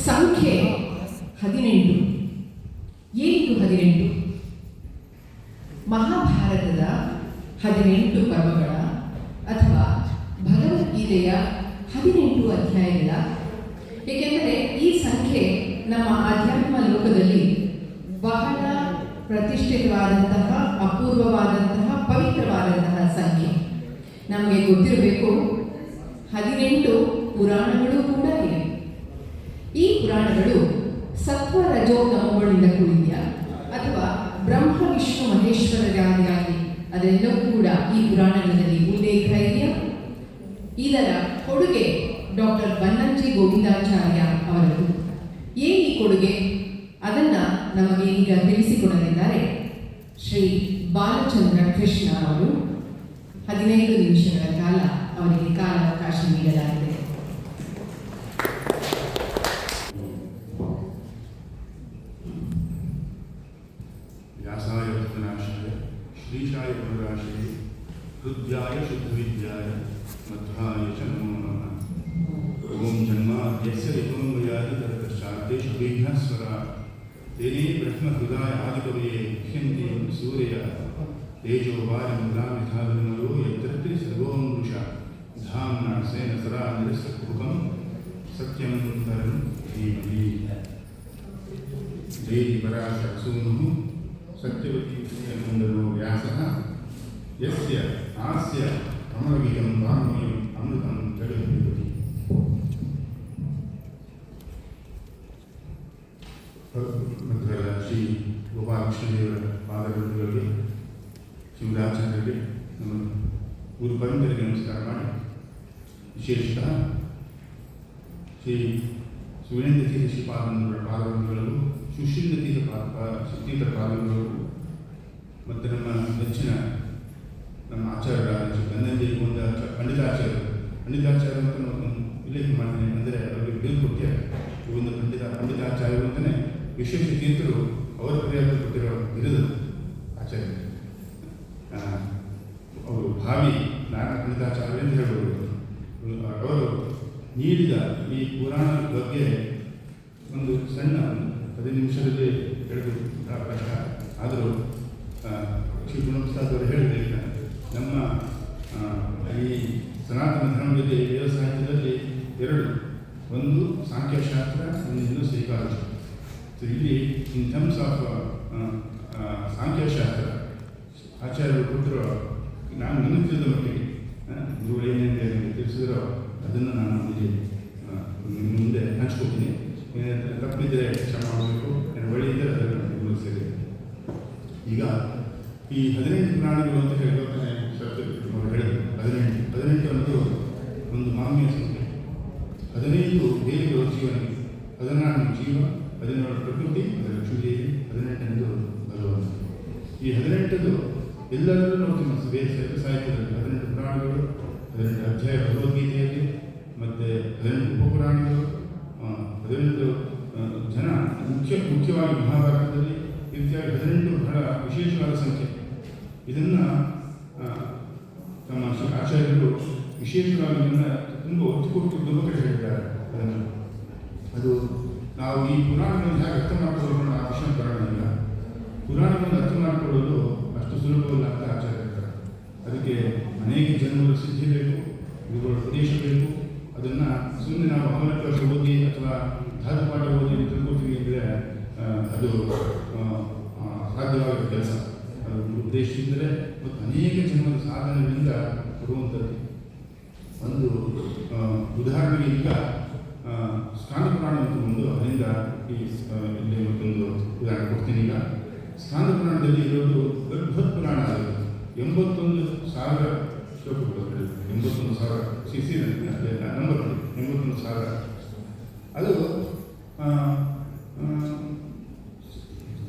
ಸಂಖ್ಯೆ 18. ಏನಿದು 18? ಮಹಾಭಾರತದ 18 ಪರ್ವಗಳ ಅಥವಾ ಭಗವದ್ಗೀತೆಯ 18 ಅಧ್ಯಾಯಗಳ. ಏಕೆಂದರೆ ಈ ಸಂಖ್ಯೆ ನಮ್ಮ ಆಧ್ಯಾತ್ಮ ಲೋಕದಲ್ಲಿ ಬಹಳ ಪ್ರತಿಷ್ಠಿತವಾದಂತಹ, ಅಪೂರ್ವವಾದಂತಹ, ಪವಿತ್ರವಾದಂತಹ ಸಂಖ್ಯೆ. ನಮಗೆ ಗೊತ್ತಿರಬೇಕು, 18 ಪುರಾಣಗಳು ಕೂಡ ಇವೆ. ಈ ಪುರಾಣಗಳು ಸತ್ವ ರಜೋ ತಮೋಗಳಿಂದ ಕೂಡಿದೆಯಾ ಅಥವಾ ಬ್ರಹ್ಮ ವಿಷ್ಣು ಮಹೇಶ್ವರರಾಗಿ ಅದೆಲ್ಲವೂ ಕೂಡ ಈ ಪುರಾಣಗಳಲ್ಲಿ ಉಲ್ಲೇಖ ಇದೆಯಾ? ಇದರ ಕೊಡುಗೆ ಡಾಕ್ಟರ್ ಬನ್ನಂಜಿ ಗೋವಿಂದಾಚಾರ್ಯ ಅವರದ್ದು. ಏನು ಈ ಕೊಡುಗೆ? ಅದನ್ನ ನಮಗೆ ಈಗ ತಿಳಿಸಿಕೊಡಲಿದ್ದಾರೆ ಶ್ರೀ ಬಾಲಚಂದ್ರ ಕೃಷ್ಣ ಅವರು. 15 ನಿಮಿಷಗಳ ಕಾಲ ಅವರಿಗೆ ಕಾಲಾವಕಾಶ ನೀಡಲಾಗಿದೆ. ವ್ಯಾಸಾಯ ವರ್ತನಾಶಾಯ ಶ್ರೀಶಾಯ ಗುಣರಾಶಿಯೇ ಹೃದ್ಯಾಯ ಶುದ್ಧವಿದ್ಯಾಯ ಮಧ್ವಾಯ ಚ ನಮೋ ನಮಃ. ಓಂ ಜನ್ಮಾದ್ಯಸ್ಯ ಯತೋನ್ಮಯಾದಿ ತರತಶ್ಚಾದ್ದೇಶ ವಿಘ್ನಸ್ವರಾ ತೇನೇ ಬ್ರಹ್ಮಹೃದಾಯ ಆದಿಕವಯೇ ಮುಖ್ಯಂತೆ ಸೂರ್ಯ ತೇಜೋ ವಾರಿ ಮುದ್ರಾಮಿಧಾವಿರ್ಮಲೋ ಯತ್ರತ್ರಿ ಸರ್ವೋಮೃಷ ಧಾಮ್ನಾ ಸೇನ ಸದಾ ನಿರಸ್ತಕುಹಂ ಸತ್ಯಮಂತರಂ ಧೀಮಹಿ. ದೇವಿ ಪರಾಶರಸೂನುಃ ಸತ್ಯವತಿ ಪ್ರಿಯನಂದನೋ ವ್ಯಾಸಃ ಯಸ್ಯ ಹಾಸ್ಯ ಅಮರವಿಯಂ ವಾಂಗ್ಮಯಂ ಅಮೃತಂ ಜಗದ್ವಿಪತಿ. ಮಧ್ವರ ಶ್ರೀ ಗೋಪಾಲಕೃಷ್ಣದೇವರ ಪಾದಗಳಿಗೆ, ಶಿವರಾಚಾರ್ಯರಿಗೆ, ನಮ್ಮ ಗುರು ಪರಂಪರೆಗೆ ನಮಸ್ಕಾರ ಮಾಡಿ, ವಿಶೇಷತಃ ಶ್ರೀ ಸುವೀರೇಂದ್ರ ತೀರ್ಥ ಶ್ರೀಪಾದಂಗಳ ಪಾದಗಳಿಗೂ, ಸುಶೀಲ ತೀರ್ಥ ಪಾದಗಳು ಮತ್ತು ನಮ್ಮ ನೆಚ್ಚಿನ ನಮ್ಮ ಆಚಾರ್ಯರಾದ ಶ್ರೀ ಬನ್ನಂಜಿ ಪಂಡಿತಾಚಾರ್ಯ ಅಂತ ಉಲ್ಲೇಖ ಮಾಡ್ತೀನಿ. ಅಂದರೆ ಅವರಿಗೆ ಬೀಳ್ಕೊಟ್ಟೆ ಒಂದು ಪಂಡಿತಾಚಾರ್ಯರು ಅಂತಲೇ ವಿಶೇಷ ತೀರ್ಥರು ಅವರ ಪ್ರಯತ್ನ ಕೊಟ್ಟಿರೋ ಬಿರುದು ಆಚಾರ್ಯ. ಅವರು ಭಾವಿ ನಾರಾಯಣ ಪಂಡಿತಾಚಾರ್ಯ ಎಂದು ಹೇಳಬಹುದು. ಅವರು ನೀಡಿದ ಈ ಪುರಾಣದ ಬಗ್ಗೆ ಒಂದು ಸಣ್ಣ 15 ನಿಮಿಷದಲ್ಲಿ ಹೇಳಬೇಕು ಕಷ್ಟ. ಆದರೂ ಶ್ರೀ ಗುಣಪ್ರಸಾದ್ ಅವರು ಹೇಳಿದ್ರೆ, ನಮ್ಮ ಈ ಸನಾತನ ಧರ್ಮದಲ್ಲಿ ವೇದ ಸಾಹಿತ್ಯದಲ್ಲಿ 2, ಒಂದು ಸಾಂಖ್ಯಶಾಸ್ತ್ರ, ಇನ್ನೊಂದು ಶ್ರೀಕಾರಶಾಸ್ತ್ರ. ಸೊ ಇಲ್ಲಿ ಇನ್ ಟರ್ಮ್ಸ್ ಆಫ್ ಸಾಂಖ್ಯಶಾಸ್ತ್ರ ಆಚಾರ್ಯರು ಕೊಟ್ಟರು. ನಾನು ನನಗೆ ತಿಳಿದ ಮಟ್ಟಿಗೆ ಗುರುಗಳು ಏನೇನು ತಿಳಿಸಿದ್ರೋ ಅದನ್ನು ನಾನು ಇಲ್ಲಿ ಮುಂದೆ ಹಂಚ್ಕೊತೀನಿ. ತಪ್ಪಿದ್ದರೆ ಕ್ಷಮ ಮಾಡಬೇಕು, ಒಳ್ಳೆ ಇದ್ದರೆ ಅದನ್ನು ಸೇರಿ. ಈಗ ಈ 18 ಪುರಾಣಗಳು ಅಂತ ಹೇಳ್ತಾನೆ ಅವರು ಹೇಳಿದರು. 18 ಅನ್ನೋದು ಒಂದು ಮಾನ್ಯ ಸಂಖ್ಯೆ. 15 ದೇವಿಗಳು ಜೀವನಿಗೆ, 14 ಜೀವ, 17 ಪ್ರಕೃತಿ, 10 ಲಕ್ಷ್ಮೀದೇವಿ, 18 ಭಗವಂತ. ಈ 18 ಎಲ್ಲರಲ್ಲೂ ನೋಡ್ತೀವಿ. ವೇದ ಸಾಹಿತ್ಯದಲ್ಲಿ 18 ಪುರಾಣಗಳು, 18 ಅಧ್ಯಾಯ ಭಗವದ್ಗೀತೆಯಲ್ಲಿ, ಮತ್ತು 18 ಉಪಪುರಾಣಗಳು, 18 ಜನ ಮುಖ್ಯವಾಗಿ ಮಹಾಭಾರತದಲ್ಲಿ ಇತ್ಯಾದಿ 18 ಬಹಳ ವಿಶೇಷವಾದ ಸಂಖ್ಯೆ. ಇದನ್ನು ನಮ್ಮ ಆಚಾರ್ಯರು ವಿಶೇಷವಾಗಿ ಇದನ್ನು ತುಂಬ ಒತ್ತು ಕೊಟ್ಟು ತುಂಬ ಕಡೆ ಹೇಳಿದ್ದಾರೆ. ಅದು ನಾವು ಈ ಪುರಾಣಗಳನ್ನು ಹೇಗೆ ಅರ್ಥ ಮಾಡಿಕೊಳ್ಳೋಣ ಆ ವಿಷಯ ಬರೋಣ. ಪುರಾಣಗಳನ್ನು ಅರ್ಥ ಮಾಡಿಕೊಳ್ಳೋದು ಅಷ್ಟು ಸುಲಭವಲ್ಲ ಅಂತ ಆಚಾರ್ಯ ಹೇಳ್ತಾರೆ. ಅದಕ್ಕೆ ಅನೇಕ ಜನ್ಮಗಳ ಸಿದ್ಧಿ ಬೇಕು, ಗುರುಗಳ ಉಪದೇಶ ಬೇಕು. ಅದನ್ನು ಸುಮ್ಮನೆ ನಾವು ಅಮರಕೋಶ ಓದಿ ಅಥವಾ ಧಾತುಪಾಠ ಓದಿ ತಿಳ್ಕೊತೀವಿ ಅಂದರೆ ಅದು ಸಾಧ್ಯವಾದ ಕೆಲಸ. ಅದು ಉದ್ದೇಶದಿಂದಲೇ ಮತ್ತು ಅನೇಕ ಜನ್ಮದ ಸಾಧನೆಗಳಿಂದ ಬರುವಂಥದ್ದು. ಒಂದು ಉದಾಹರಣೆಗೆ ಈಗ ಸ್ಕಾಂದ ಪುರಾಣ ಅಂತ ಒಂದು, ಅದರಿಂದ ಇಲ್ಲಿ ಮತ್ತೊಂದು ಉದಾಹರಣೆ ಕೊಡ್ತೀನಿ. ಈಗ ಸ್ಕಾಂದ ಪುರಾಣದಲ್ಲಿ ಇರೋದು ಬೃಹತ್ ಪುರಾಣ. ಅದು 81,000 ಶ್ಲೋಕಗಳು, 81,000 CC ನಂಬರ್ 81,000. ಅದು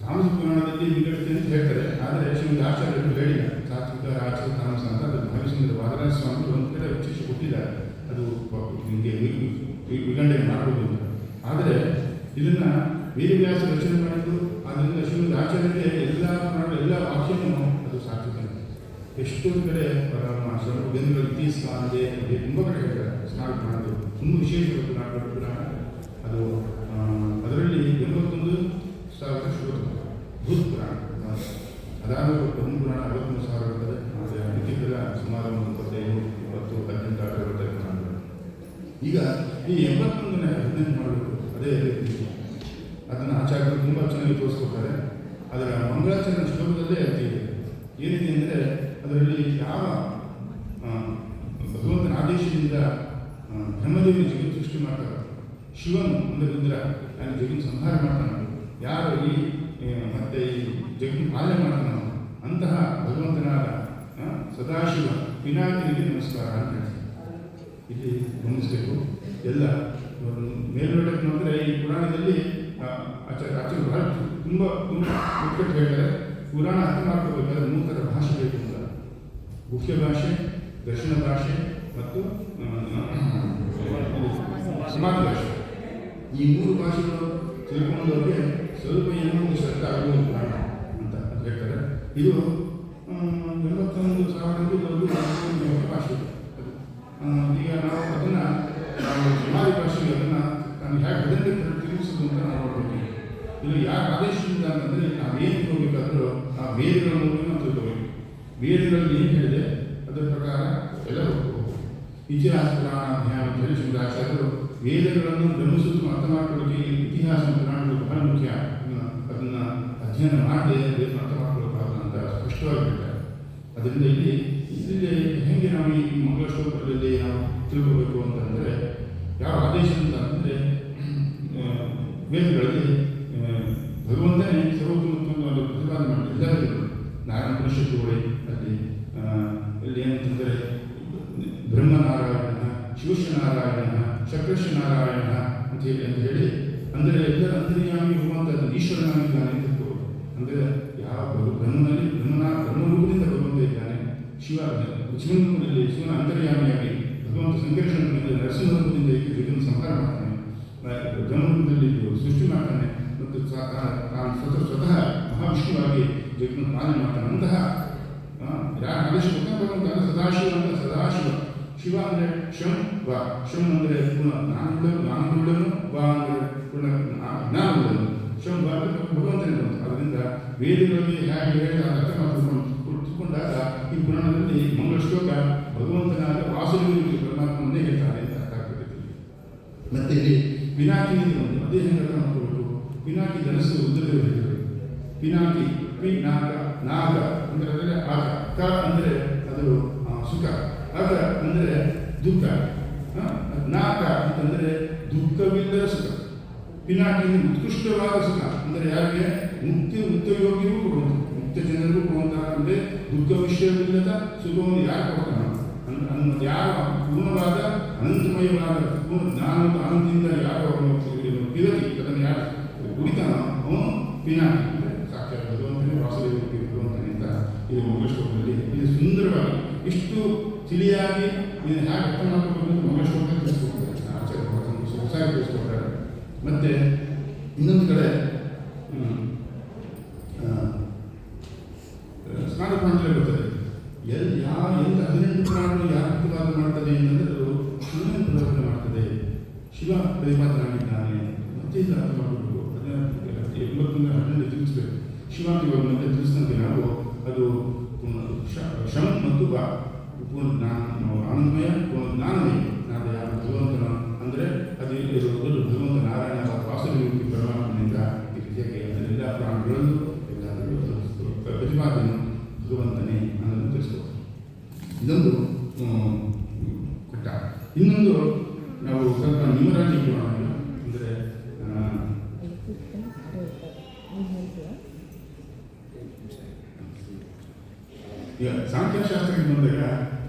ತಾಮಸ ಪುರಾಣದಲ್ಲಿ ವಿಂಗಡಿಸಿ ಅಂತ ಹೇಳ್ತಾರೆ. ಆದರೆ ಶ್ರೀಮದ್ ಆಚಾರ್ಯರು ಹೇಳಿಲ್ಲ. ಸಾತ್ವಿಕ, ರಾಜಸ, ತಾಮಸ ಅಂತ ಅದು ಭಾವಿಸಿದ ವಾದರಾಜ ಸ್ವಾಮಿ ಒಂದು ಕಡೆ ವಿಶೇಷ ಕೊಟ್ಟಿದ್ದಾರೆ. ಅದು ನಿಮಗೆ ವಿಗಂಡನೆ ಮಾಡಬಹುದು ಅಂತ. ಆದರೆ ಇದನ್ನು ವೇದವ್ಯಾಸ ರಚನೆ ಮಾಡಿದ್ದು. ಆದ್ದರಿಂದ ಶ್ರೀಮದ್ ಆಚಾರ್ಯರಿಗೆ ಎಲ್ಲ ಪುರಾಣ, ಎಲ್ಲ ವಾಕ್ಯನೂ ಅದು ಸಾತ್ವಿಕ. ಎಷ್ಟೊಂದು ಕಡೆ ಜನಗಳ ಇತಿಹಾಸ ಅಂದರೆ ತುಂಬ ಕಡೆ ಹೇಳ್ತಾರೆ. ಸ್ನಾನ ಪುರಾಣಗಳು ತುಂಬ ವಿಶೇಷವಾದ ಪುರಾಣ. ಅದು ಪುರಾಣ 53,000 ಇರ್ತದೆ. ಆದರೆ ಲಿಖಿತದ ಸುಮಾರು 25-20-18 ಬರ್ತದೆ ಪುರಾಣಗಳು. ಈಗ ಈ 81ನೇ 18 ಮಾಡಬೇಕು, ಅದೇ ರೀತಿ ಅದನ್ನು ಆಚಾರ್ಯರು ತುಂಬ ಚೆನ್ನಾಗಿ ತೋರಿಸ್ಕೊಡ್ತಾರೆ. ಅದರ ಮಂಗಳಾಚರಣೆ ಶ್ಲೋಕದಲ್ಲೇ ಅರ್ಥ ಇದೆ. ಏನಿದೆ ಅಂದರೆ ಅದರಲ್ಲಿ ಯಾವ ಭಗವಂತನ ಆದೇಶದಿಂದ ಬ್ರಹ್ಮದೇವರು ಜಗತ್ತು ಸೃಷ್ಟಿ ಮಾಡ್ತಾರೆ, ಶಿವನು ಅಂದರೆ ರುದ್ರ ಅಲ್ಲಿ ಜಗತ್ತು ಸಂಹಾರ ಮಾಡ್ತಾನೆ, ಯಾರು ಈ ಮತ್ತೆ ಈ ಜಗತ್ತು ಪಾಲನೆ ಮಾಡ್ತಾನೋ ಅಂತಹ ಭಗವಂತನಾದ ಸದಾಶಿವ ಪಿನಾಕಿನಿಗೆ ನಮಸ್ಕಾರ ಅಂತ ಹೇಳ್ತಾರೆ. ಇಲ್ಲಿ ಗಮನಿಸಬೇಕು. ಎಲ್ಲ ಮೇಲ್ನೋಟಕ್ಕೆ ನೋಡಿದ್ರೆ ಈ ಪುರಾಣದಲ್ಲಿ ಆಚಾರ್ಯ ಬಹಳ ತುಂಬ ಮುಖ್ಯಟ್ಟು ಹೇಳ್ತಾರೆ. ಪುರಾಣ ಅರ್ಥ ಮಾಡ್ಕೋಬೇಕಾದ್ರೆ 3 ಥರ ಭಾಷೆ ಬೇಕು ಅಂತ. ಮುಖ್ಯ ಭಾಷೆ, ದರ್ಶನ ಭಾಷೆ ಮತ್ತು ಸಮಾಜ ಭಾಷೆ. ಈ 3 ಭಾಷೆಗಳು ತಿಳ್ಕೊಂಡವ್ರಿಗೆ ಸ್ವಲ್ಪ ಏನೋ ಒಂದು ಶ್ರದ್ಧೆ ಆಗುವುದು ಪುರಾಣ ಅಂತ ಹೇಳ್ತಾರೆ. ಇದು 81,000 ಭಾಷೆ. ಈಗ ನಾವು ಅದನ್ನು ಸಮಾಜ ಭಾಷೆಗೆ ಅದನ್ನು ನಾನು ಹೇಗೆ ಅದನ್ನೇ ತಿರುಗಿಸೋದು ಅಂತ ನಾವು ನೋಡ್ಬೇಕು. ಇಲ್ಲಿ ಯಾರು ಆದೇಶದಿಂದ ಅಂತಂದರೆ ನಾವೇನು ಹೋಗ್ಬೇಕಾದ್ರೂ ಆ ವೇದಗಳ ಮೂಲಕ ನಾವು ತಿಳ್ಕೋಬೇಕು. ವೇದಗಳಲ್ಲಿ ಏನು ಹೇಳಿದೆ ಅದರ ಪ್ರಕಾರ ಎಲ್ಲ ಹೋಗ್ಬೇಕು. ಇತಿಹಾಸ ಪುರಾಣ ಧ್ಯಾನ ಅಂತ ಹೇಳಿ ಶಂಕರಾಚಾರ್ಯರು ವೇದಗಳನ್ನು ಬ್ರಹ್ಮಸೂತ್ರ ಅರ್ಥ ಮಾಡ್ಕೊಳ್ಳೋಕೆ ಇತಿಹಾಸ ಪುರಾಣಗಳು ಬಹಳ ಮುಖ್ಯ. ಅದನ್ನು ಅಧ್ಯಯನ ಮಾಡದೆ ವೇದ ಅರ್ಥ ಮಾಡ್ಕೊಳ್ಳೋಕ್ಕಾಗಲ್ಲ ಅಂತ ಸ್ಪಷ್ಟವಾಗಿ ಹೇಳ್ತಾರೆ. ಅದರಿಂದ ಇಲ್ಲಿ ಹೇಗೆ ನಾವು ಈ ಮಂಗಳ ಶ್ಲೋಕಗಳಲ್ಲಿ ನಾವು ತಿಳ್ಕೋಬೇಕು ಅಂತಂದರೆ ಯಾವ ಆದೇಶ ಅಂತ ಅಂದರೆ ವೇದಗಳಲ್ಲಿ ಭಗವಂತನೇ ಸರ್ವೋತ್ತಮ ಒಂದು ಪ್ರತಿಪಾದನೆ ಮಾಡಿ ಎಲ್ಲರಿಗೂ ನಾರಾಯಣ ಪರಿಷತ್ತುಗಳೇ ಅಲ್ಲಿ ಏನಂತಂದರೆ ಬ್ರಹ್ಮನಾರಾಯಣ, ಶಿವಶ್ಯನಾರಾಯಣ, ಶಕ್ರಶ್ಯನಾರಾಯಣ ಅಂತ ಹೇಳಿ ಅಂದರೆ ಎಲ್ಲರ ಅಂತರ್ಯಾಮಿ ಭಗವಂತ ಈಶ್ವರನಾಗಿದ್ದಾನೆ ಅಂತ ತಿಳ್ಕೋಬೇಕು. ಅಂದರೆ ಯಾವ ಬ್ರಹ್ಮನಲ್ಲಿ ಬ್ರಹ್ಮರೂಪದಿಂದ ಭಗವಂತ ಇದ್ದಾನೆ. ಶಿವನಲ್ಲಿ ಶಿವನ ಅಂತರ್ಯಾಮಿಯಾಗಿ ಭಗವಂತ ಸಂಕರ್ಷಣದಿಂದ ನರಸಿಂಹರೂಪದಿಂದ ಜಗತ್ತನ್ನು ಸಂಹಾರ ಮಾಡ್ತಾನೆ, ಬ್ರಹ್ಮರೂಪದಲ್ಲಿ ಸೃಷ್ಟಿ ಮಾಡ್ತಾನೆ ಮತ್ತು ತಾನು ಸ್ವತಃ ಮಹಾವಿಷ್ಣುವಾಗಿ ಜಗತ್ತನ್ನು ಪಾಲನೆ ಮಾಡ್ತಾನೆ. ಅಂತಹ ಯಾರು ಆದೇಶ ಭಗವಂತ ಸದಾಶಿವ ಅಂತ ಸದಾಶಿವ. ಶಿವ ಅಂದರೆ ಶಂ ವ, ಶಂ ಅಂದರೆ ಪೂರ್ಣ ಜ್ಞಾನವುಳ್ಳನು, ವ ಅಂದರೆ ಪೂರ್ಣ ಜ್ಞಾನವುಳ್ಳನು, ಶಂ ವ ಭಗವಂತನೇ ಬಂತು. ಅದರಿಂದ ವೇದಗಳಲ್ಲಿ ಹೇಗೆ ಹೇಳಿ ಅರ್ಥ ತಿಳ್ಕೊಂಡಾಗ ಈ ಪುರಾಣದಲ್ಲಿ ಮಂಗಳ ಶ್ಲೋಕ ಭಗವಂತನಾದ ವಾಸುದೇವ ಪರಮಾತ್ಮನ್ನೇ ಹೇಳ್ತಾರೆ ಅಂತ ಅರ್ಥ ಆಗ್ತದೆ. ಮತ್ತೆ ಇಲ್ಲಿ ಪಿನಾಕಿನಿ ಬಂದು ಅದೇ ಹೆಂಗೆ ಅರ್ಥ ಮಾಡ್ಕೋಬೇಕು. ಪಿನಾಕಿ ಧನಸ್ಸು ಉದ್ದದೇವರು ಹೇಳಿದರು. ಪಿನಾಕಿ ನಾಗ, ನಾಗ ಅಂದರೆ ಅದರಲ್ಲಿ ಆಗ, ಕ ಅಂದರೆ ಅದು ಸುಖ, ಅಗ ಅಂದರೆ ದುಃಖ, ನಾಕ ಅಂತಂದರೆ ದುಃಖವಿಲ್ಲದ ಸುಖ. ಪಿನಾಕಿ ಉತ್ಕೃಷ್ಟವಾದ ಸುಖ ಅಂದರೆ ಯಾರಿಗೆ ಮುಕ್ತಯೋಗಿಗೂ ಕೊಡುವಂಥ, ಮುಕ್ತ ಜನರಿಗೂ ಕೊಡುವಂಥ ಅಂದರೆ ದುಃಖ ವಿಷಯವಿಲ್ಲದ ಸುಖವನ್ನು ಯಾರು ಕೊಡ್ತಾನೆ ಅನ್ನೋದು ಯಾರು ಪೂರ್ಣವಾದ ಅನಂತಮಯವಾದ ಪೂರ್ಣ ಜ್ಞಾನದ ಆನಂದದಿಂದ ಯಾರು ಪಿರತಿ ಅದನ್ನು ಯಾರು ಕುಡಿತಾನೋ ಅವನು ಪಿನಾಕಿ ಅಂದರೆ ಸಾಕ್ಷಾತ್ ಭಗವಂತನೇ ವಾಸುದೇವರಿಗೆ ಭಗವಂತನೇ ಅಂತ ಇದು ಮಂಗಳಶ್ಲೋಕದಲ್ಲಿ ಇದು ಸುಂದರವಾಗಿ ಇಷ್ಟು ತಿಳಿಯಾಗಿ ಇದನ್ನು ಹೇಗೆ ಅರ್ಥ ಮಾಡ್ಕೋಬೇಕು ಮಂಗಳಶ್ಲೋಕ ತಿಳಿಸ್ಕೊಡ್ತಾರೆ ಆಚಾರ್ಯ ಹೊಸಾಗಿ ತಿಳಿಸ್ಕೊಡ್ತಾರೆ. ಮತ್ತು ಇನ್ನೊಂದು ಕಡೆ ಸ್ನಾನ ಪಾಂಚಲಿ ಬರ್ತದೆ. ಎಲ್ಲಿ 18 ಪುರಾಣಗಳು ಯಾರು ಪ್ರತಿಪಾದನೆ ಮಾಡ್ತದೆ ಅಂತಂದರೆ ಅದು ಶಿವನ ಪ್ರತಿಪಾದನೆ ಮಾಡ್ತದೆ. ಶಿವ ಪ್ರತಿಪಾದನೆ ಆಗಿದ್ದಾನೆ ಮತ್ತೆ ಇದು ಅರ್ಥ ಮಾಡಬೇಕು. 18 ತಿಳಿಸ್ಬೇಕು. ಶಿವ ಮತ್ತೆ ತಿಳಿಸಿದಂತೆ ನಾವು ಅದು ಶಂ ಮತ್ತು ಬ ಪೂರ್ಣ ಆನಂದಮಯ ಪೂರ್ಣ ಜ್ಞಾನಮಯ ನಾವು ಯಾರು ಭಗವಂತನ ಅಂದರೆ ಅದು ಇರುವುದು ಭಗವಂತ ನಾರಾಯಣ ವಾಸುದೇವ ಪರಮಾತ್ಮನಿಂದ ಹೇಗೆ ಅದನ್ನೆಲ್ಲ ಪ್ರಾಣಿಗಳಲ್ಲೂ ಎಲ್ಲರೂ ಪ್ರತಿಪಾದನೆ ಭಗವಂತನೇ ಅನ್ನೋದನ್ನು ತಿಳಿಸ್ಬೋದು. ಇದೊಂದು ಕೊಟ್ಟ. ಇನ್ನೊಂದು ನಾವು ಸ್ವಲ್ಪ ನ್ಯೂಮರಾಲಜಿ ಪುರಾಣ ಅಂದರೆ ಈಗ ಸಾಂಖ್ಯಶಾಸ್ತ್ರಕ್ಕೆ ಬಂದಾಗ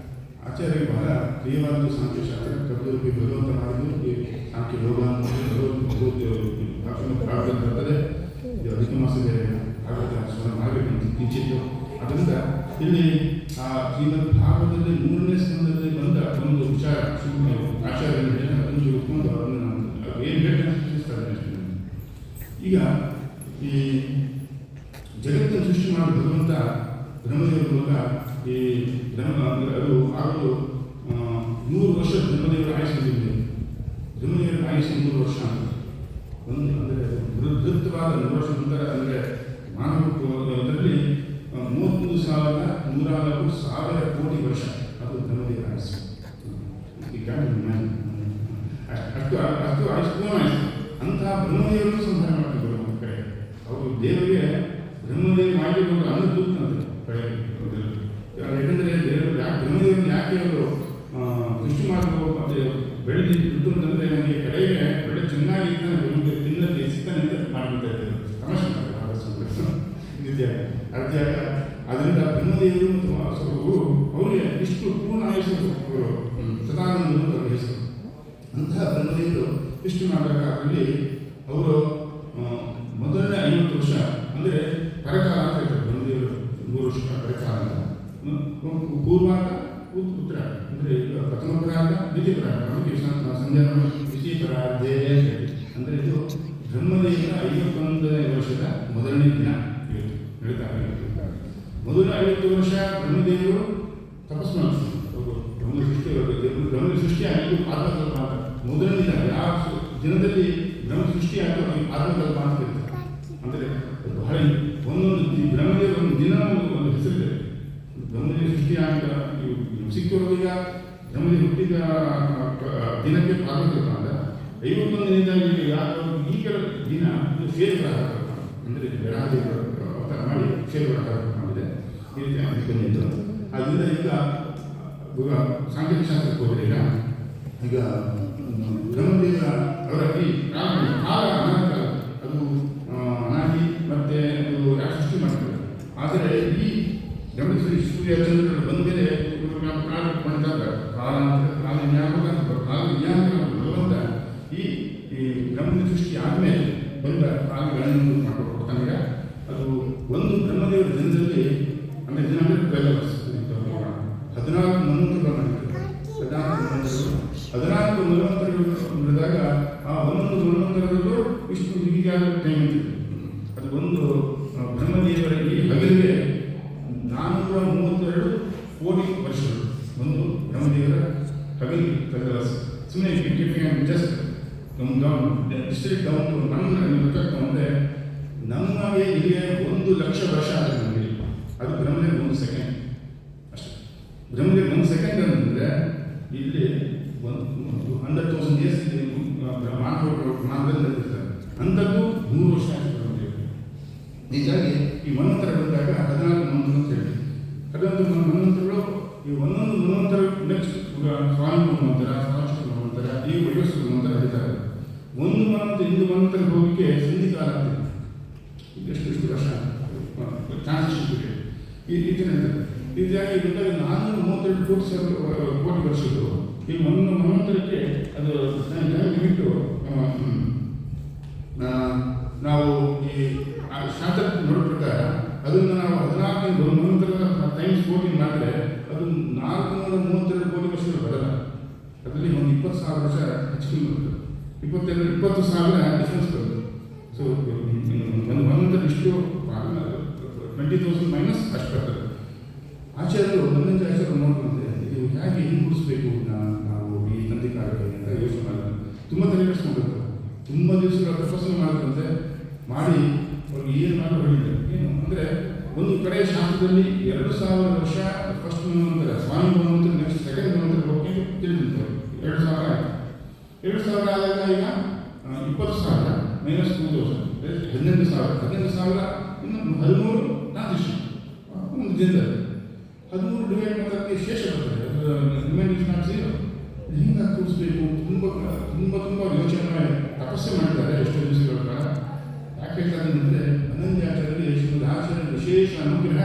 ಆಚಾರ್ಯರಿಗೆ ಬಹಳ ಪ್ರಿಯವಾದ ಸಾಂಖ್ಯಶಾಸ್ತ್ರ. ಕಬ್ಬಿ ಭಗವಂತ ಮಾಡಿದ್ದು ಸಾಂಖ್ಯ ಯೋಗ ಭಾಗವತ ಬರ್ತದೆ. ಇದು ಅಧಿಕ ಮಾಸದ ಭಾಗವತ ಮಾಡಬೇಕಂತ ಕಿಂಚಿತ್ತು. ಅದರಿಂದ ಇಲ್ಲಿ ಆ ಶ್ರೀಮದ್ ಭಾಗವತದಲ್ಲಿ 3ನೇ ಸ್ಕಂದದಲ್ಲಿ ಬಂದ ಒಂದು ವಿಚಾರ ಆಚಾರ್ಯರು ಹೇಳಿ ಅದನ್ನು ತಿಳ್ಕೊಂಡು ಅದನ್ನು ಏನು ಬೇಕಂತ ತಿಳಿಸ್ತಾರೆ. ಈಗ ಈ ಜಗತ್ತನ್ನು ಸೃಷ್ಟಿ ಮಾಡಿ ಭಗವಂತ ಬ್ರಹ್ಮದೇವರ ಮೂಲಕ ಈ ಬ್ರಹ್ಮ ಅದು ಆಗಲು 100 ವರ್ಷ ಬ್ರಹ್ಮದೇವರ ಆಯುಷ್ಯ ಬಂದಿದೆ. ಬ್ರಹ್ಮದೇವರ ಆಯುಷ್ಯ 100 ವರ್ಷ ಒಂದು ಅಂದರೆ ವೃದ್ಧವಾದ 100 ವರ್ಷ ನಂತರ ಅಂದರೆ ಮಾನವ ಅದರಲ್ಲಿ 33,000 ಪೂರ್ಣಾಯಿಸಿ ಅಂತಹ ಬ್ರಹ್ಮದೇವರನ್ನು ಸಂಹಾರ ಮಾಡ್ತಿದ್ರು ಒಂದು ಕಡೆ. ಅವರು ದೇವರಿಗೆ ಬ್ರಹ್ಮದೇವ ಮಾಡಿಕೊಂಡು ಅನ್ನ ತೂಗ್ತಂತೆ ಯಾಕಂದರೆ ದೇವರು ಬ್ರಹ್ಮದೇವರನ್ನು ಯಾಕೆ ಅವರು ಸೃಷ್ಟಿ ಮಾಡಬೇಕು ಮತ್ತು ಬೆಳೆದು ಬಿಟ್ಟು ಅಂತಂದರೆ ನನಗೆ ಕಡೆಗೆ ಬೆಳೆ ಚೆನ್ನಾಗಿ ತಿನ್ನಕ್ಕೆ ಸಿಗ್ತಾನೆ ಅಂತ ಮಾಡ್ಬಿಡ್ತಾ ಇದ್ದಾರೆ. ತಮಾಷೆ ಅರ್ಥ ಅದರಿಂದ ಬ್ರಹ್ಮದೇವರು ಮತ್ತು ಅವರಿಗೆ ಇಷ್ಟು ಪೂರ್ಣ ಆಯುಷು ಅವರು ಸದಾನಂದ ಅವರ ಹೆಸರು. ಅಂತಹ ಬ್ರಹ್ಮದೇವರು ಇಷ್ಟು ಮಾಡಿದಾಗ ಅದರಲ್ಲಿ ಅವರು ಮೊದಲನೇ 50 ವರ್ಷ ಅಂದರೆ ಪರಕಾಲ ಅಂತ ಹೇಳ್ತಾರೆ. ಬ್ರಹ್ಮದೇವರು 3 ವರ್ಷ ಪರಕಾಲ ಅಂತ ಪೂರ್ವಾರ್ಧ ಉತ್ತರ ಅಂದರೆ ಈಗ ಪ್ರಥಮ ಪರಾರ್ಧ ದ್ವಿತೀಯ ಪರಾರ್ಧ ನಮಗೆ ಸಂಧ್ಯಾ ದ್ವಿತೀಯ ಪರಾರ್ಧೇ ಅಂತ ಹೇಳಿ ಅಂದರೆ ಇದು ಬ್ರಹ್ಮದೇವರ 51ನೇ ವರ್ಷದ ಮೊದಲನೇ ದಿನ ನಡೀತಾ ಮೊದಲ 50 ವರ್ಷ ಬ್ರಹ್ಮದೇವರು ತಪಸ್ಸು ಮಾಡಿಸ್ತಾರೆ. ಅವರು ಬ್ರಹ್ಮ ಸೃಷ್ಟಿಯಾಗಿ ಆತ್ಮಕಲ್ಪ ಅಂತ ಮೊದಲನೇ ದಿನ ಯಾವ ದಿನದಲ್ಲಿ ಬ್ರಹ್ಮ ಸೃಷ್ಟಿಯಾಗಿ ಅವರಿಗೆ ಆತ್ಮಕಲ್ಪ ಅಂತ ಇರ್ತಾರೆ. ಅಂದರೆ ಬಹಳ ಒಂದೊಂದು ಬ್ರಹ್ಮದೇವರ ಒಂದು ದಿನ ಒಂದು ಹೆಸರಿದೆ. ಬ್ರಹ್ಮದೇವ ಸೃಷ್ಟಿಯಾಗ ಸಿಕ್ಕಿರೋದೀಗ ಬ್ರಹ್ಮದೇವ ಹುಟ್ಟಿದ ದಿನಕ್ಕೆ ಆತ್ಮಕಲ್ಪ ಅಂತ 51ನೇ ದಿನ ಈಗ ದಿನ ಶೇರ್ಗಳ ಅಂದರೆ ಗ್ರಹದೇವರು ಅವತಾರ ಮಾಡಿ ಶೇರ್ಗಳ ಮಾಡಿದೆ ಈ ರೀತಿ ಬಂದಿದ್ದು. ಅದರಿಂದ ಈಗ ಸಾಂಖ್ಯಿಕ ಶಾಸ್ತ್ರಕ್ಕೆ ಹೋದರೆ ಈಗ ಬ್ರಹ್ಮದೇವರ ಅವರ ಈ ಕಾಲ ಅನಾದಿಕಾಲ ಅದು ಅನಾದಿ ಮತ್ತೆ ಅದು ಯಾಕೆ ಸೃಷ್ಟಿ ಮಾಡ್ತಾರೆ. ಆದರೆ ಈ ಬ್ರಹ್ಮಶ್ರೀ ಸೂರ್ಯ ಚಂದ್ರಗಳು ಬಂದ ಮೇಲೆ ಕಾಲ ಮಾಡಿದಾಗ ಕಾಲ ಭಗವಂತ ಈ ಬ್ರಹ್ಮ ಸೃಷ್ಟಿ ಆದಮೇಲೆ ಬಂದ ಕಾಲಗಳನ್ನು ಮಾಡಿಕೊಡ್ತಾನೆ. ಅದು ಒಂದು ಬ್ರಹ್ಮದೇವರ ದಿನದಲ್ಲಿ ಅಂದರೆ ದಿನ ಅಂದರೆ 12 ವರ್ಷ 14 ಮನ್ವಂತರಗಳು ಮಾಡಿದ್ದಾರೆ. 14 ಮನ್ವಂತರಗಳು ನಡೆದಾಗ ಆ ಒಂದೊಂದು ಮನ್ವಂತರದಲ್ಲೂ ಇಷ್ಟು ಹೀಗಾದ ಟೈಮ್ ಇರ್ತದೆ. ಅದು ಒಂದು ಬ್ರಹ್ಮದೇವರ ಈ ಹಗಲಿಗೆ 432 ಕೋಟಿ ವರ್ಷಗಳು ಒಂದು ಬ್ರಹ್ಮದೇವರ ಹಗಲಿಗೆ 12 ವರ್ಷ. ಸುಮ್ಮನೆ ಜಸ್ಟ್ ಡಿಸ್ಟ್ರಿಕ್ಟ್ ಡೌನ್ ಟು ಅಂದರೆ ನಮಗೆ ಇಲ್ಲಿಗೆ 1 ಲಕ್ಷ ವರ್ಷ ಆಗಿದೆ. ನಮಗೆ ಅದು ಬ್ರಹ್ಮದೇವ 1 ಸೆಕೆಂಡ್ ಅಷ್ಟೇ. ಬ್ರಹ್ಮದೇವ 1 ಸೆಕೆಂಡ್ ಅಂತಂದರೆ ಇಲ್ಲಿ 100,000 ಇಯರ್ಸ್ ಮಾನವದಲ್ಲಿ ಇರ್ತಾರೆ. ಅಂಥದ್ದು 100 ವರ್ಷ ಆಗಿದೆ ಬ್ರಹ್ಮದೇವ. ಹೀಗಾಗಿ ಈ ಮನ್ವಂತರ ಬಂದಾಗ 14 ಮನ್ವಂತರ ಅಂತ ಹೇಳಿ 14 ಮನ್ವಂತರಗಳು ಈ ಒಂದೊಂದು ಮನ್ವಂತರ ನೆಕ್ಸ್ಟ್ ಸ್ವಾಮಿ ಮನ್ವಂತರ ಸಾಕ್ಷಿ ಮನ್ವಂತರ ಈ ವೈವಸ್ವ ಮನ್ವಂತರ ನಡೀತಾರೆ. ಒಂದು ಮನ್ವಂತರ ಇಂದು ಮನ್ವಂತರ ಹೋಗಲಿಕ್ಕೆ ಸಂಧಿಕಾಲ ಆಗ್ತದೆ. ಎಷ್ಟು ವರ್ಷ ಟ್ರಾನ್ಸಿಷನ್ ಈ ರೀತಿ ನಡೀತಾರೆ. ಹೀಗಾಗಿ ಬಂದಾಗ 432 ಕೋಟಿ ವರ್ಷಗಳು ಈ ಒಂದು ಮನ್ವಂತರಕ್ಕೆ ಅದು ಬಿಟ್ಟು ನಾವು ಈ ಶಾಸ್ತ್ರ ನೋಡೋ ಪ್ರಕಾರ ಅದನ್ನು ನಾವು 14 ಮನ್ವಂತರದ ಟೈಮ್ಸ್ 14 ಮಾಡಿದ್ರೆ ಅದು 432 ಕೋಟಿ ವರ್ಷಗಳು ಬರಲ್ಲ. ಅದರಲ್ಲಿ ಒಂದು 20,000 ವರ್ಷ ಹೆಚ್ಚಿಗೆ ಬರ್ತದೆ. 20,000 ಡಿಫ್ರೆನ್ಸ್ ಬರುತ್ತೆ. ಸೊ ಒಂದು ಮನ್ವಂತರ ಇಷ್ಟು 20,000 ಮೈನಸ್ ಅಷ್ಟು ಬರ್ತದೆ. ಆಚಾರ್ಯರು ಒಂದೊಂದು ಆಚಾರ್ಯರು ನೋಡ್ಕೊಂಡ್ರೆ ಇದು ಹೇಗೆ ಹಿಂಗುಡಿಸ್ಬೇಕು ನಾವು ಈ ತಂದೆ ಕಾಲಕ್ಕೆ ಅಂತ ಯೋಚನೆ ಮಾಡಿದ್ರೆ ತುಂಬ ತಲೆ ಕೆಡಿಸ್ಕೊಂಡಿರ್ತಾರೆ. ತುಂಬ ದಿವಸಗಳ ತಪಸ್ಸನ್ನು ಮಾಡಿದ್ರಂತೆ ಮಾಡಿ ಅವ್ರಿಗೆ ಏನು ಮಾಡೋ ಹೇಳಿದ್ದಾರೆ ಏನು ಅಂದರೆ ಒಂದು ಕಡೆ ಶಾಸ್ತ್ರದಲ್ಲಿ 2,000 ವರ್ಷ ಫಸ್ಟ್ ಮನ್ವಂತರ ಸ್ವಾಮಿ ಮನ್ವಂತರ ನೆಕ್ಸ್ಟ್ ಸೆಕೆಂಡ್ ಮನ್ವಂತರ ಬಗ್ಗೆ ತಿಳಿದಿರ್ತಾರೆ. 2,000 ಆಯಿತು. 2,000 ಆದಾಗ ಈಗ 20,000 ಮೈನಸ್ 2,000 18,000 ಇನ್ನು 13 ಟ್ರಾನ್ಸಿಷನ್ ಒಂದು ದಿನದಲ್ಲಿ 13 ಡಿವೈಡ್ ಮಾಡೋದಕ್ಕೆ ಶೇಷ ಬರ್ತದೆ. Remind is not zero. ಹಿಂಗೆ ಕೂರಿಸ್ಬೇಕು ತುಂಬ ಯೋಚನೆ ಮಾಡಿ ತಪಸ್ಸೆ ಮಾಡಿದ್ದಾರೆ ಎಷ್ಟೋ ದಿವಸಗಳ ಕಾಲ. ಯಾಕೆ ಹೇಳ್ತಾರೆ ಅಂದರೆ ಅನಂತ್ಯಾಚಾರ್ಯರಿಗೆ ಶ್ರೀಮದ್ ಆಚಾರ್ಯ ವಿಶೇಷ ಅನುಗ್ರಹ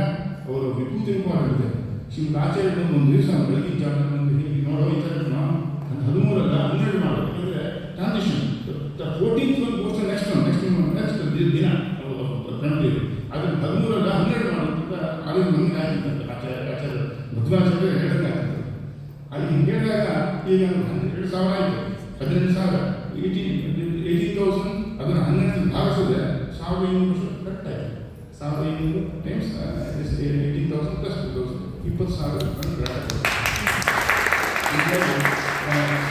ಅವರ ವಿಭೂತಿ ರೂಪವಾಗಿದೆ. ಶ್ರೀಮದ್ ಆಚಾರ್ಯರು ಒಂದು ದಿವಸ ಬೆಳಗಿನ ಜಾಗದಲ್ಲಿ ಹೀಗೆ ನೋಡೋ ಈ ಥರ 13 ಅಲ್ಲ 12 ಮಾಡಬೇಕು. ಅಂದರೆ ಟ್ರಾನ್ಸಿಷನ್ 14th ಒಂದು ಕೋರ್ಸ್ ನೆಕ್ಸ್ಟ್ ದಿನ ಬ್ರಹ್ಮದೇವರು ಆದರೆ 13 ಅಲ್ಲ 12 ಮಾಡೋದ್ರಿಂದ ಅದು ನಮಗೆ ಆಗಿರ್ತಂತೆ. ಆಚಾರ್ಯ ಮಧ್ವಾಚಾರ್ಯ ಹೇಳೋಕ್ಕಾಗ್ತದೆ. ಅಲ್ಲಿ ಹಿಂಗೆ ಹೇಳಿದಾಗ ಈಗ 2,000 ಆಯಿತು. 18,000 18,000 ಅದನ್ನು 12 ಭಾಗಿಸಿದ್ರೆ 1,500 ವರ್ಷ ಕರೆಕ್ಟ್ ಆಯಿತು. 1,500 ಟೈಮ್ಸ್ 18,000 ಪ್ಲಸ್ 2,000 20,000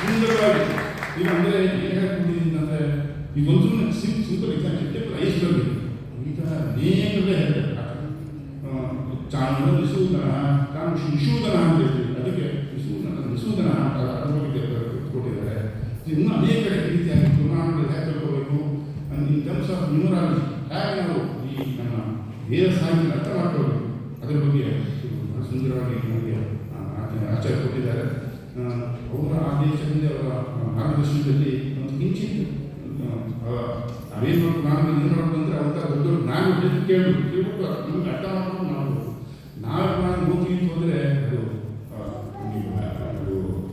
ಸುಂದರವಾಗಿ ಈಗ ಅಂದರೆ ಏನು ಹೇಳ್ಕೊಂಡಿದ್ದೀನಿ ಅಂದರೆ ಈಗ ಒಂದು ಸಿಂಪಲ್ ಎಕ್ಸಾಂಪಲ್ ಐಸ್ಬರ್ಗ್ ಈಗ ನೇಮಲ್ಲೇ ಹೇಳ್ತಾರೆ ಚಾಂದ್ರ ನಿಸೂದನ ತಾನು ನಿಶೂದನ ಅಂತ ಹೇಳ್ತೀವಿ. ಅದಕ್ಕೆ ನಿಸೂದನ ಅಂತ ಅದ್ರ ಬಗ್ಗೆ ಕೊಟ್ಟಿದ್ದಾರೆ. ಇನ್ನೂ ಅನೇಕ ರೀತಿಯಾಗಿ ಪುರಾಣಗಳು ಹೇಗೆ ತಿಳ್ಕೋಬೇಕು ಇನ್ ಟರ್ಮ್ಸ್ ಆಫ್ ನ್ಯೂಮರಾಲಜಿ ಹೇಗೆ ನಾವು ಈ ನಮ್ಮ ವೇದ ಸಾಹಿತ್ಯ ಅರ್ಥ ಮಾಡ್ಕೋಬೇಕು ಅದರ ಬಗ್ಗೆ ಬಹಳ ಸುಂದರವಾಗಿ ನಮಗೆ ಆಚಾರ್ಯ ಕೊಟ್ಟಿದ್ದಾರೆ. ಅವರ ಆದೇಶದಿಂದ ಅವರ ಮಾರ್ಗದರ್ಶನದಲ್ಲಿ ಒಂದು ಕಿಂಚಿತ್ ಅವೇನು ನಾನು ಏನು ಮಾಡೋದಂದ್ರೆ ಅಂಥ ದೊಡ್ಡ ನಾನು ಕೇಳಬೇಕು ನಮ್ಗೆ ಅರ್ಥ ಮಾಡ್ಕೊಂಡು ಮಾಡ್ಬೋದು. ನಾವು ಹೋಗಿ ಹೋದರೆ ಅದು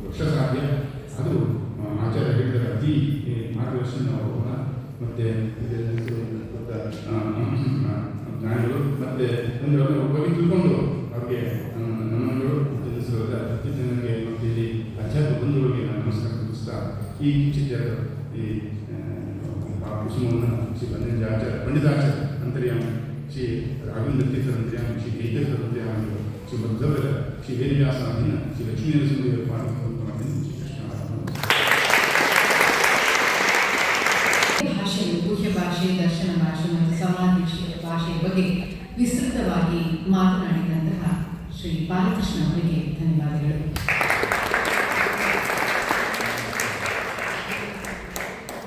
ವರ್ಷ ಸಾಧ್ಯ. ಅದು ಆಚಾರ್ಯ ಹೇಳಿದರೆ ಅತಿ ಮಾರ್ಗದರ್ಶನ ಅವರ ಮತ್ತು ಜ್ಞಾನಿಗಳು ಮತ್ತು ಅಂದರೆ ಬಗ್ಗೆ ತಿಳ್ಕೊಂಡು ಅವ್ರಿಗೆ ನಮ್ಮಗಳು ಪ್ರತಿ ಜನರಿಗೆ ಮತ್ತು ಇಲ್ಲಿ ಅಧ್ಯಾತ್ಮ ಬಂಧುಗಳಿಗೆ ನಾನು ನಮಸ್ಕಾರ ತಿಳಿಸ್ತಾ ಈ ಚಿತ್ರ ಈ ಕುಸುಮವನ್ನು ಶ್ರೀ ಪಂಡಿತಾಚಾರ್ಯ ಅಂತರ್ಯಾಮ ಶ್ರೀ ರಾಘವೇಂದ್ರ ತೀರ್ಥ ಅಂತರ್ಯಾಮ ಶ್ರೀ ಕೈತೀರ್ಥ ಅಂತರ್ಯಾಮ ಶ್ರೀ ಬದ್ಧವರ ಶ್ರೀ ವೇದವ್ಯಾಸಾಧೀನ ಶ್ರೀ ಲಕ್ಷ್ಮೀನರಸಿಂಹ ಭಾಷೆಯು ಗುಹ್ಯ ಭಾಷೆ, ದರ್ಶನ ಭಾಷೆ ಮತ್ತು ಸಮಾಧಿ ಭಾಷೆಯ ಬಗ್ಗೆ ವಿಸ್ತೃತವಾಗಿ ಮಾತನಾಡಿದಂತಹ ಶ್ರೀ ಬಾಲಕೃಷ್ಣ ಅವರಿಗೆ ಧನ್ಯವಾದಗಳು.